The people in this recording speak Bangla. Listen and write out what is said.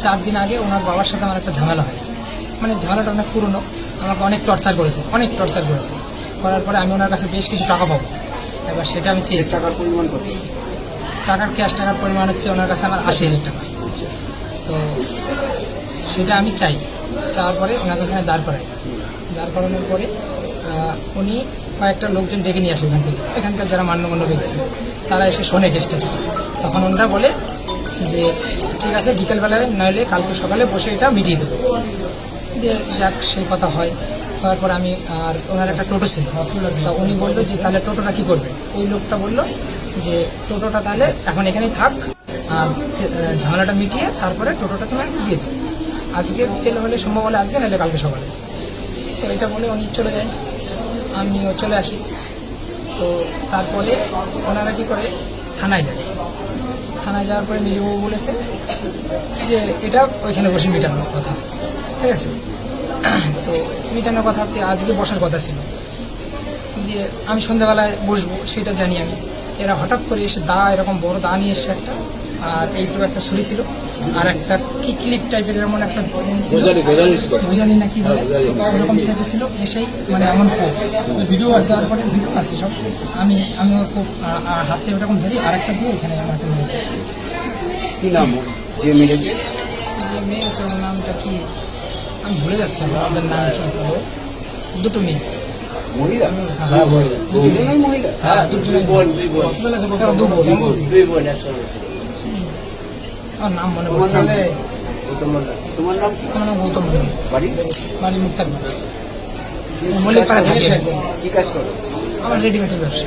4 দিন আগে ওনার বাবার সাথে আমার একটা ঝামেলা হয়, মানে ঝামেলাটা অনেক পুরনো। আমাকে অনেক টর্চার করেছে, করার পরে আমি ওনার কাছে বেশ কিছু টাকা পাবো। এবার সেটা আমি চেয়েছি। টাকার পরিমাণ কত? ক্যাশ টাকার পরিমাণ হচ্ছে ওনার কাছে আমার 80,000 টাকা। তো সেটা আমি চাওয়ার পরে ওনাকে ওখানে দাঁড় করানোর পরে উনি কয়েকটা লোকজন ডেকে নিয়ে আসে এখানকার যারা মান্যগণ্য ব্যক্তি, তারা এসে শোনে কেসটা। তখন ওনারা বলে যে ঠিক আছে, বিকেলবেলায় নইলে কালকে সকালে বসে এটা মিটিয়ে দেবো। দিয়ে যাক, সেই কথা হওয়ার পর আমি আর ওনার একটা টোটো ছিল, তা উনি বললো যে তাহলে টোটোটা কী করবে। ওই লোকটা বললো যে টোটোটা তাহলে এখন এখানেই থাক, আর ঝামেলাটা মিটিয়ে তারপরে টোটোটা তোমার দিয়ে দেবে। আজকে বিকেল হলে সম্ভব হলে আজকে, নাহলে কালকে সকালে। তো এটা বলে উনি চলে যায়, আমিও চলে আসি। তো তারপরে ওনারা কী করে, থানায় যাওয়ার পরে মেজবাবু বলেছে যে এটা ওইখানে বসে মেটানোর কথা, ঠিক আছে। তো মেটানোর কথা আজকে বসার কথা ছিল। দিয়ে আমি সন্ধ্যাবেলায় বসবো সেটা জানি আমি। এরা হঠাৎ করে এসে এরকম বড় দা নিয়ে এসছে একটা, আর এইটুকু একটা ছুরি ছিল, আর একটা কি ক্লিপ টাইপের এমন একটা বোঝানি না কি বলে, এরকম শেপে ছিল। এসেই মানে এমন ভিডিও যাওয়ার পরে ভিডিও আছে সব। আমি ওর খুব হাতে ওরকম ধরি, আর একটা দিয়ে এখানে আমাকে মেরেছে। কি নাম যে মেরেছে? ওর নামটা কি আমি ভুলে যাচ্ছি, ওদের নাম কি, দুটো মেয়ে। মহিলা? দুজনেই মহিলা? হ্যাঁ, দুজনেই। আমার নাম মনে পড়ছে না। তোমার নাম? আমার নাম গৌতম মন্ডল। বাড়ি মুক্তার মল্লিকপাড়া থেকে। কি কাজ করো? আমার রেডিমেডের ব্যবসা।